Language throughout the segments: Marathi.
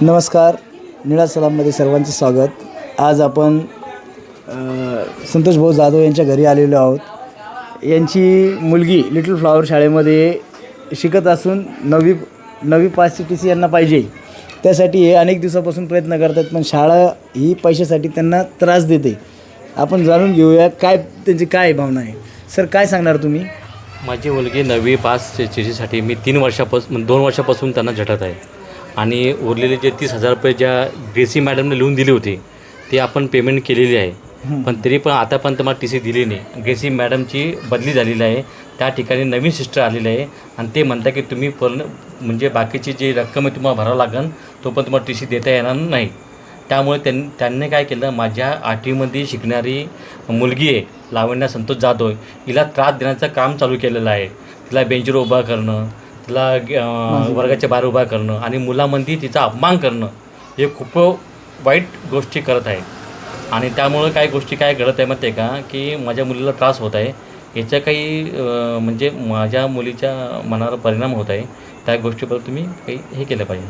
नमस्कार. निळा सलाममध्ये सर्वांचं स्वागत. आज आपण संतोष भाऊ जाधव यांच्या घरी आलेलो आहोत. यांची मुलगी लिटल फ्लॉवर शाळेमध्ये शिकत असून नवी पासची TC यांना पाहिजे. त्यासाठी हे अनेक दिवसापासून प्रयत्न करतात, पण शाळा ही पैशासाठी त्यांना त्रास देते. आपण जाणून घेऊया त्यांची काय भावना आहे. सर, काय सांगणार तुम्ही? माझी मुलगी 9वी पास TCसाठी मी 2 वर्षापासून त्यांना झटत आहे आणि उरलेले जे 30,000 रुपये ज्या ग्रेसी मॅडमने लिहून दिले होते ते आपण पेमेंट केलेली आहे. पण तरी पण आता पण तुम्हाला TC दिली नाही. ग्रेसी मॅडमची बदली झालेली आहे, त्या ठिकाणी नवीन सिस्टर आलेली आहे आणि ते म्हणतात की तुम्ही म्हणजे बाकीची जी रक्कम आहे तुम्हाला भरावं लागेल, तो पण तुम्हाला TC देता येणार नाही. त्यामुळे त्यांनी काय केलं, माझ्या 8वीमध्ये शिकणारी मुलगी आहे लावण्या संतोष जाधव, हिला त्रास देण्याचं काम चालू केलेलं आहे. तिला बेंचवर उभा करणं, तिला वर्गाच्या बाहेर उभा करणं आणि मुलांमध्ये तिचा अपमान करणं हे खूप वाईट गोष्टी करत आहे. आणि त्यामुळं काही गोष्टी काय घडत आहे माहिती आहे का, की माझ्या मुलीला त्रास होत आहे. याच्या काही म्हणजे माझ्या मुलीच्या मनावर परिणाम होत आहे. त्या गोष्टीबद्दल तुम्ही काही हे केलं पाहिजे.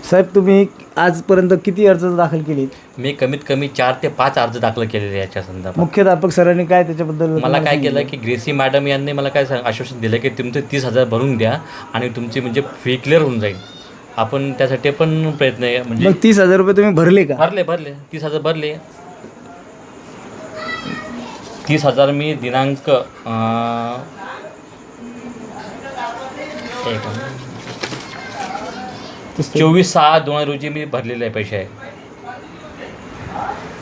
साहेब, तुम्ही आजपर्यंत किती अर्ज दाखल केले? मी कमीत कमी 4 ते 5 अर्ज दाखल केलेले याच्या संदर्भात. मुख्याध्यापक सरांनी काय त्याच्याबद्दल मला काय केलं की ग्रेसी मॅडम यांनी मला काय आश्वासन दिलं की तुमचे 30,000 भरून द्या आणि तुमची म्हणजे फी क्लिअर होऊन जाईल. आपण त्यासाठी पण प्रयत्न आहे. म्हणजे 30,000 रुपये तुम्ही भरले का? भरले 30,000 भरले. 30,000 मी दिनांक 24/6/2000 रोजी मी भरलेले आहे पैसे आहे.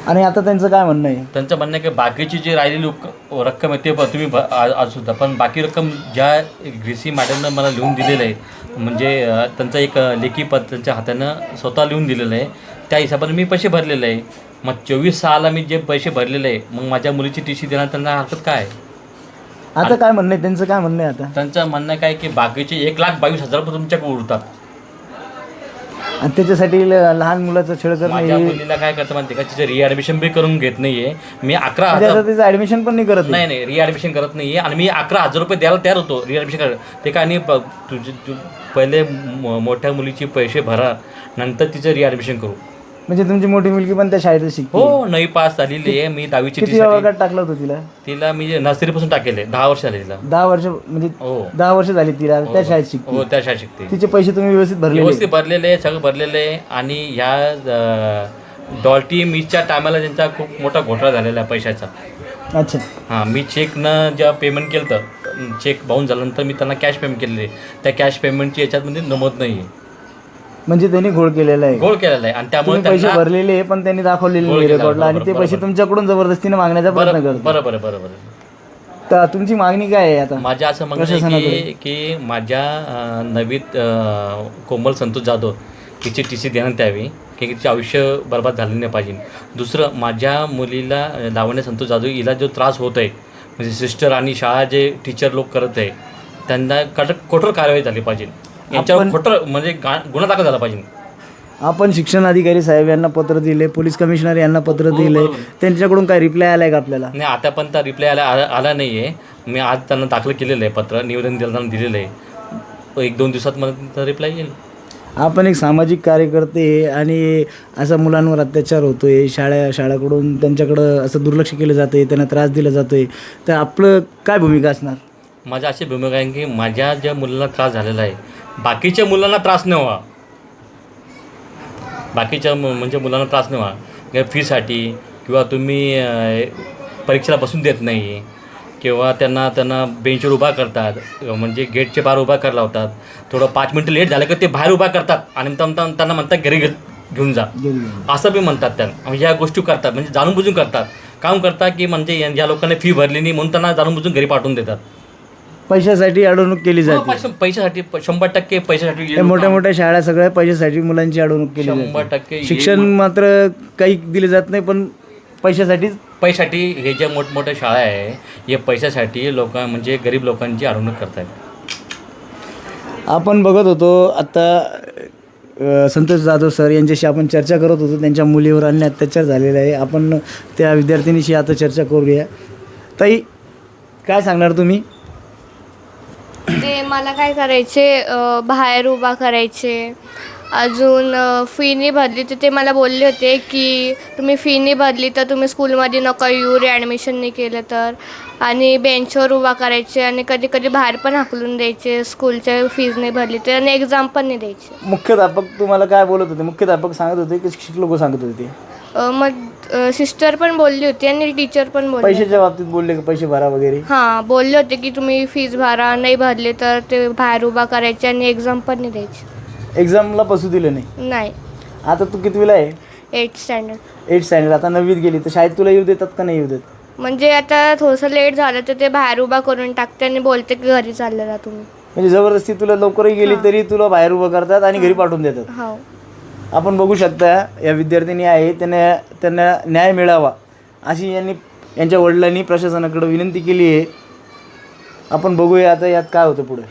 आणि आता त्यांचं काय म्हणणं आहे? त्यांचं म्हणणं आहे की बाकीची जी राहिलेली रक्कम आहे ते तुम्ही सुद्धा, पण बाकी रक्कम ज्या ग्रेसी मॅडमनं मला लिहून दिलेलं आहे, म्हणजे त्यांचं एक लेखी पद त्यांच्या हातानं स्वतः लिहून दिलेलं आहे, त्या हिशोबाने मी पैसे भरलेले आहे. मग 24/6ला मी जे पैसे भरलेले आहे, मग माझ्या मुलीची TC देण्यात त्यांना हरकत काय आहे? आता काय म्हणणं आहे त्यांचं? काय म्हणणं आहे आता? त्यांचं म्हणणं काय की बाकीचे 1,22,000 रुपये तुमच्याकडे उरतात आणि त्याच्यासाठी लहान मुलाचं छळ करणं. माझ्या मुलीला काय करतं माहिती का, तिचं रिॲडमिशन बी करून घेत नाही आहे. मी 11,000 त्याचं ॲडमिशन पण नाही करत. नाही रिॲडमिशन करत नाही आहे. आणि मी 11,000 रुपये द्यायला तयार होतो रिॲडमिशन करायला. ते काय नाही, तू पहिले मोठ्या मुलीचे पैसे भरा, नंतर तिचं रिॲडमिशन करू. म्हणजे तुमची मोठी मुलगी पण त्या शाळेत शिकते? हो, 9वी पास झालेली आहे. मी 10वीची किती वर्गात टाकलं होतं तिला मी नर्सरीपासून टाकेले. 10 वर्ष झाले तिला. 10 वर्ष म्हणजे हो, 10 वर्ष झाली तिला त्या शाळेत शिकते? हो, त्या शाळेत शिकते. तिचे पैसे तुम्ही व्यवस्थित भरलेले आहे, सगळं भरलेलं आहे. आणि ह्या डॉल्टी मीच्या टायमाला त्यांचा खूप मोठा घोटाळा झालेला आहे पैशाचा. अच्छा. हां, मी चेकनं जेव्हा पेमेंट केलं तर चेक बाउन्स झाल्यानंतर मी त्यांना कॅश पेमेंट केलेले. त्या कॅश पेमेंटची याच्यामध्ये नमूद नाही आहे. म्हणजे त्यांनी घोळ केलेला आहे? घोळ केलेला आहे. आणि त्यामुळे पैसे भरलेले आहे पण त्यांनी दाखवलेले नाही रेकॉर्डला, आणि ते पैसे तुमच्याकडून जबरदस्तीने मागण्याचा प्रयत्न करतात. बरोबर. तर तुमची मागणी काय आहे आता? माझ्या असं म्हणणं आहे की माझ्या नवीत कोमल संतोष जाधव तिची TC देण्यात यावी, की तिचे आयुष्य बर्बाद झाले नाही पाहिजे. दुसरं, माझ्या मुलीला लावण्या संतोष जाधव हिला जो त्रास होत आहे, म्हणजे सिस्टर आणि शाळा जे टीचर लोक करत आहे, त्यांना कठोर कारवाई झाली पाहिजे. यांच्यावर कठोर म्हणजे गुन्हा दाखल झाला पाहिजे. आपण शिक्षण अधिकारी साहेब यांना पत्र दिले, पोलीस कमिशनर यांना पत्र दिले, त्यांच्याकडून काय रिप्लाय आलाय का आपल्याला? नाही, आतापर्यंत रिप्लाय आला नाही आहे. मी आज त्यांना दाखल केलेलं आहे, पत्र निवेदन दिलेलं आहे. 1-2 दिवसात मला रिप्लाय येईल. आपण एक सामाजिक कार्यकर्ते आणि असा मुलांवर अत्याचार होतो आहे, शाळेकडून त्यांच्याकडं असं दुर्लक्ष केलं जातं आहे, त्यांना त्रास दिला जातो आहे, तर आपलं काय भूमिका असणार? माझी अशी भूमिका आहे की माझ्या ज्या मुलाला त्रास झालेला आहे, बाकीच्या मुलांना त्रास नाही व्हावा. बाकीच्या म्हणजे मुलांना त्रास नाही व्हावा. फीसाठी किंवा तुम्ही परीक्षेला बसून देत नाही, किंवा त्यांना बेंचवर उभा करतात, म्हणजे गेटचे बाहेर उभा करायला लावतात. थोडं 5 मिनटं लेट झालं की ते बाहेर उभा करतात आणि त्यांना म्हणतात घरी घेऊन जा, असं बी म्हणतात. त्यांना ह्या गोष्टी करतात, म्हणजे जाणून बुजून करतात. काम करतात की म्हणजे या लोकांनी फी भरली नाही म्हणून त्यांना जाणून बुजून घरी पाठवून देतात. पैशासाठी अडवणूक केली जाते. पैशासाठी 100% पैशासाठी. मोठ्या शाळा सगळ्या पैशासाठी मुलांची अडवणूक केली जाते. 100% शिक्षण मात्र काही दिले जात नाही, पण पैशासाठी हे ज्या मोठमोठ्या शाळा आहे, हे पैशासाठी म्हणजे गरीब लोकांची अडवणूक करतात. आपण बघत होतो आता संतोष जाधव सर यांच्याशी आपण चर्चा करत होतो. त्यांच्या मुलीवर अन्याय अत्याचार झालेला आहे. आपण त्या विद्यार्थिनीशी आता चर्चा करूया. ताई, काय सांगणार तुम्ही? ते मला काय करायचे, बाहेर उभा करायचे अजून फी नाही भरली तर ते मला बोलले होते की तुम्ही फी नाही भरली तर तुम्ही स्कूलमध्ये नका येऊ, ॲडमिशन नाही केलं तर. आणि बेंचवर उभा करायचे आणि कधी कधी बाहेर पण हाकलून द्यायचे स्कूलच्या फीज नाही भरली तर, आणि एक्झाम पण नाही द्यायची. मुख्याध्यापक तुम्हाला काय बोलत होते? मुख्याध्यापक सांगत होते की शिक्षक लोक सांगत होते ते? मग सिस्टर पण बोलली होती आणि टीचर पण बोलली. पैशाच्या बाबतीत बोलले की पैसे भरा वगैरे? हां, बोलले होते की तुम्ही फीज भरा, नाही भरले तर ते बाहेर उभा करायचे आणि एक्झाम पण नाही द्यायची. एक्झामला बसू दिलं नाही? नाही. आता तू कितवीला आहे? 8th standard. 8th standard. आता 9वीत गेली तर शाळेत तुला येऊ देतात का नाही येऊ देत? म्हणजे आता थोडंसं लेट झालं तर ते बाहेर उभा करून टाकते आणि बोलते की घरी चालले जा तुम्ही. म्हणजे जबरदस्ती तुला लवकरही गेली तरी तुला बाहेर उभं करतात आणि घरी पाठवून देतात. हो. आपण बघू शकता या विद्यार्थिनी आहे, त्यांना न्याय मिळावा अशी यांच्या वडिलांनी प्रशासनाकडे विनंती केली आहे. आपण बघूया आता यात काय होतं पुढे.